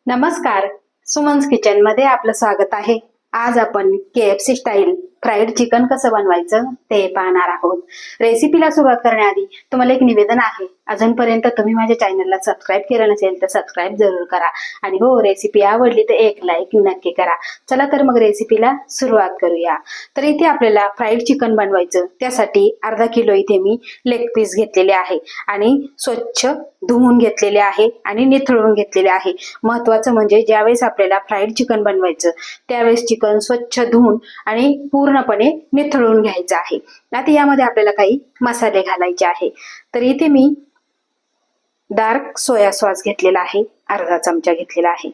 नमस्कार, सुमन्स किचन मध्ये आपलं स्वागत आहे। आज आपण KFC स्टाईल फ्राईड चिकन कसं बनवायचं ते पाहणार आहोत। रेसिपीला सुरुवात करण्याआधी तुम्हाला एक निवेदन आहे, अजूनपर्यंत तुम्ही माझ्या चॅनलला सबस्क्राईब केलं नसेल तर सबस्क्राईब जरूर करा आणि हो, रेसिपी आवडली तर एक लाईक नक्की करा। चला तर मग रेसिपीला सुरुवात करूया। तर इथे आपल्याला फ्राईड चिकन बनवायचं, त्यासाठी अर्धा किलो इथे मी लेग पीस घेतलेले आहे आणि स्वच्छ धुवून घेतलेले आहे आणि निथळून घेतलेले आहे। महत्वाचं म्हणजे ज्यावेळेस आपल्याला फ्राईड चिकन बनवायचं त्यावेळेस चिकन स्वच्छ धुवून आणि पूर्णपणे निथळून घ्यायचं आहे। आता यामध्ये आपल्याला काही मसाले घालायचे आहे। तर इथे मी डार्क सोया सॉस घेतलेला आहे, अर्धा चमचा घेतलेला आहे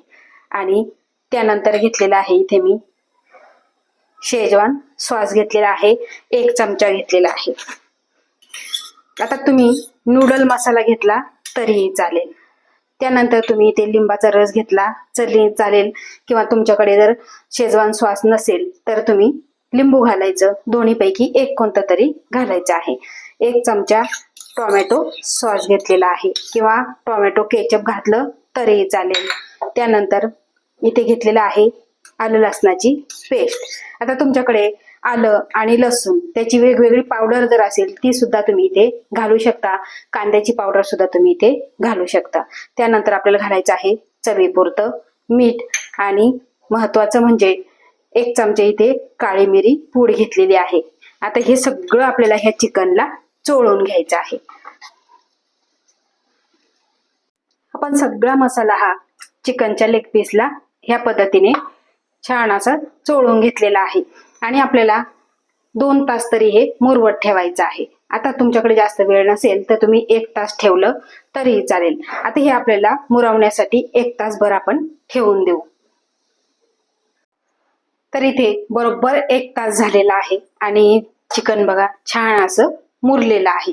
आणि त्यानंतर घेतलेला आहे इथे मी शेजवान सॉस घेतलेला आहे, 1 चमचा घेतलेला आहे। आता तुम्ही नूडल मसाला घेतला तरीही चालेल। त्यानंतर तुम्ही इथे लिंबाचा रस घेतला तरी चालेल, किंवा तुमच्याकडे जर शेजवान सॉस नसेल तर तुम्ही लिंबू घालायचं, दोन्हीपैकी एक कोणतं तरी घालायचं आहे। 1 चमचा टोमॅटो सॉस घेतलेला आहे, किंवा टोमॅटो केचप घातलं तरीही चालेल। त्यानंतर इथे घेतलेलं आहे आलं लसणाची पेस्ट। आता तुमच्याकडे आलं आणि लसूण त्याची वेगवेगळी पावडर जर असेल ती सुद्धा तुम्ही इथे घालू शकता, कांद्याची पावडर सुद्धा तुम्ही इथे घालू शकता। त्यानंतर आपल्याला घालायचं आहे चवीपुरतं मीठ आणि महत्वाचं म्हणजे 1 चमचा इथे काळी मिरी पूड घेतलेली आहे। आता हे सगळं आपल्याला ह्या चिकनला चोळून घ्यायचं आहे। आपण सगळा मसाला हा चिकनच्या लेग पीसला ह्या पद्धतीने छान असा चोळून घेतलेला आहे आणि आपल्याला 2 तास तरी हे मुरवत ठेवायचं आहे। आता तुमच्याकडे जास्त वेळ नसेल तर तुम्ही 1 तास ठेवलं तरीही चालेल। आता हे आपल्याला मुरवण्यासाठी 1 तासभर आपण ठेवून देऊ। तर इथे बरोबर 1 तास झालेला आहे आणि चिकन बघा छान असं मुरलेलं आहे।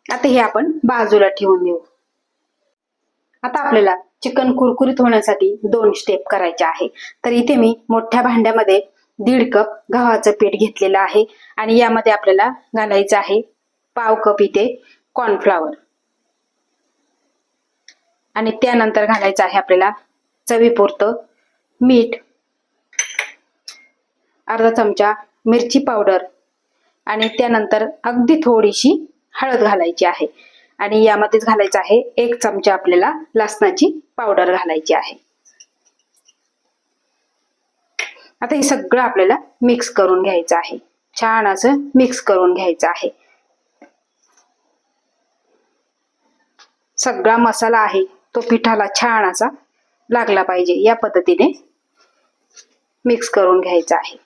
आता हे आपण बाजूला ठेवून देऊ। आता आपल्याला चिकन कुरकुरीत होण्यासाठी 2 स्टेप करायचे आहे। तर इथे मी मोठ्या भांड्यामध्ये 1.5 कप गव्हाचं पीठ घेतलेलं आहे आणि यामध्ये आपल्याला घालायचं आहे पाव कप इथे कॉर्नफ्लॉवर आणि त्यानंतर घालायचं आहे आपल्याला चवीपुरतं मीठ, अर्धा चमचा मिरची पावडर आणि त्यानंतर अगदी थोडीशी हळद घालायची आहे आणि यामध्येच घालायचं आहे 1 चमचा आपल्याला लसणाची पावडर घालायची आहे। आता हे सगळं आपल्याला मिक्स करून घ्यायचं आहे, छान असं मिक्स करून घ्यायचं आहे। सगळा मसाला आहे तो पिठाला छान असा लागला पाहिजे, या पद्धतीने मिक्स करून घ्यायचं आहे।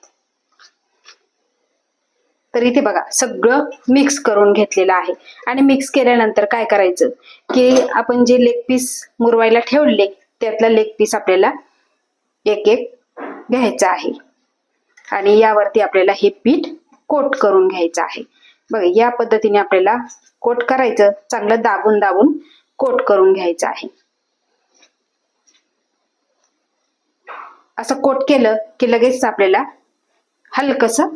तर इथे बघा सगळं मिक्स करून घेतलेलं आहे आणि मिक्स केल्यानंतर काय करायचं की आपण जे लेग पीस मुरवायला ठेवले त्यातला लेग पीस आपल्याला एक एक घ्यायचा आहे आणि यावरती आपल्याला हे पीठ कोट करून घ्यायचं आहे। बघा या पद्धतीने आपल्याला कोट करायचं, चांगलं दाबून दाबून कोट करून घ्यायचं आहे। असं कोट केलं की लगेच आपल्याला हलकसं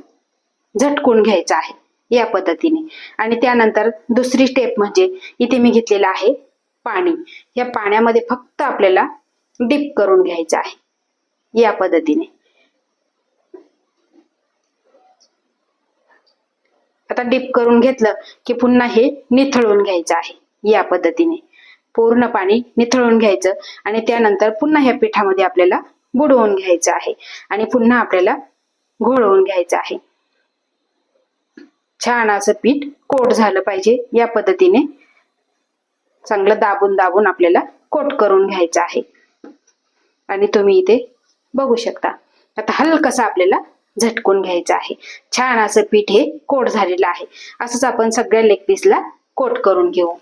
झटकून घ्यायचं आहे या पद्धतीने। आणि त्यानंतर दुसरी स्टेप म्हणजे इथे मी घेतलेलं आहे पाणी, या पाण्यामध्ये फक्त आपल्याला डिप करून घ्यायचं आहे या पद्धतीने। आता डिप करून घेतलं की पुन्हा हे निथळून घ्यायचं आहे या पद्धतीने, पूर्ण पाणी निथळून घ्यायचं आणि त्यानंतर पुन्हा ह्या पिठामध्ये आपल्याला बुडवून घ्यायचं आहे आणि पुन्हा आपल्याला घोळवून घ्यायचं आहे। छान असं पीठ कोट झालं पाहिजे, या पद्धतीने चांगलं दाबून दाबून आपल्याला कोट करून घ्यायचं आहे आणि तुम्ही इथे बघू शकता आता हलकसं आपल्याला झटकून घ्यायचं आहे। छान असं पीठ हे कोट झालेलं आहे। असंच आपण सगळ्या लेग पीसला कोट करून घेऊ।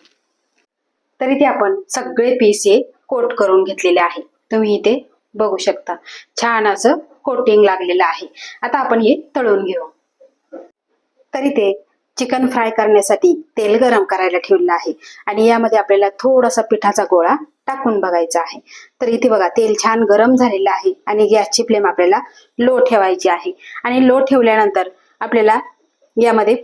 तर इथे आपण सगळे पीस हे कोट करून घेतलेले आहे, तुम्ही इथे बघू शकता छान असं कोटिंग लागलेलं आहे। आता आपण हे तळून घेऊ। तर इथे चिकन फ्राय करण्यासाठी तेल गरम करायला ठेवलेलं आहे आणि यामध्ये आपल्याला थोडासा पिठाचा गोळा टाकून बघायचा आहे। तर इथे बघा तेल छान गरम झालेलं आहे आणि गॅसची फ्लेम आपल्याला लो ठेवायची आहे आणि लो ठेवल्यानंतर आपल्याला यामध्ये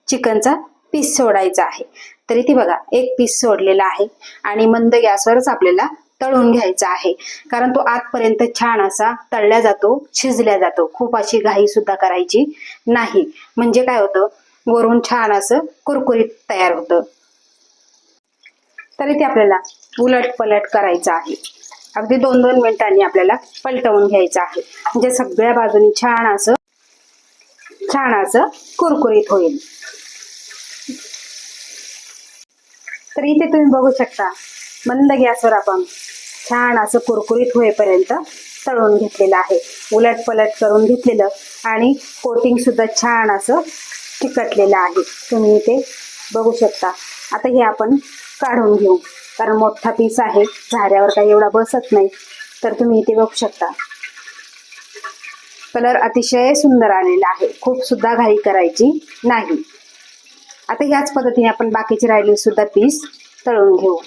चिकनचा पीस सोडायचा आहे। तर इथे बघा 1 पीस सोडलेला आहे आणि मंद गॅसवरच आपल्याला तळून घ्यायचा आहे, कारण तो आतपर्यंत छान असा तळल्या जातो, शिजल्या जातो. खूप अशी घाई सुद्धा करायची नाही, म्हणजे काय होतं, वरून छान असं कुरकुरीत तयार होतं. तर इथे आपल्याला उलट पलट करायचं आहे. अगदी 2-2 मिनिटांनी आपल्याला पलटवून घ्यायचं आहे, म्हणजे सगळ्या बाजूनी छान असं कुरकुरीत होईल. तर इथे तुम्ही बघू शकता, मंद गॅसवर आपण छान असं कुरकुरीत होईपर्यंत तळून घेतलेलं आहे. उलट पलट करून घेतलेलं आणि कोटिंग सुद्धा छान असं चिकटलेलं आहे. तुम्ही इथे बघू शकता. आता हे आपण काढून घेऊ, कारण मोठा पीस आहे, झाऱ्यावर काही एवढा बसत नाही. तर तुम्ही इथे बघू शकता, कलर अतिशय सुंदर आलेला आहे. खूप सुद्धा घाई करायची नाही. आता ह्याच पद्धतीने आपण बाकीचे राहिलेले सुद्धा पीस तळून घेऊ.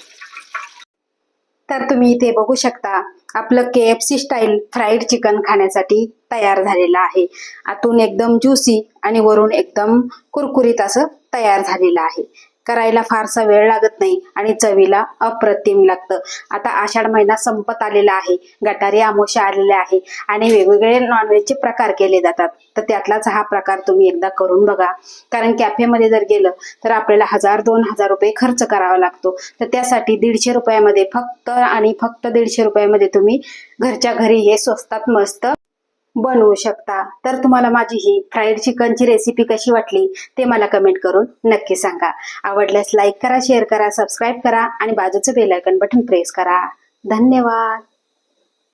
तर तुम्ही इथे बघू शकता, आपलं KFC स्टाईल फ्राईड चिकन खाण्यासाठी तयार झालेलं आहे. आतून एकदम ज्युसी आणि वरून एकदम कुरकुरीत असं तयार झालेलं आहे. करायला फारसा वेळ लागत नाही आणि चवीला अप्रतिम लागतं. आता आषाढ महिना संपत आलेला आहे, गटारी अमावस्या आलेले आहे आणि वेगवेगळे नॉनव्हेजचे प्रकार केले जातात. तर त्यातलाच हा प्रकार तुम्ही एकदा करून बघा, कारण कॅफेमध्ये जर गेलं तर आपल्याला 1000-2000 रुपये खर्च करावा लागतो. तर त्यासाठी 150 रुपयामध्ये फक्त आणि फक्त 150 रुपयामध्ये तुम्ही घरच्या घरी हे स्वस्तात मस्त बनवू शकता. तर तुम्हाला माझी ही फ्राईड चिकनची रेसिपी कशी वाटली ते मला कमेंट करून नक्की सांगा. आवडल्यास लाईक करा, शेअर करा, सबस्क्राईब करा आणि बाजूचं बेल आयकॉन बटन प्रेस करा. धन्यवाद.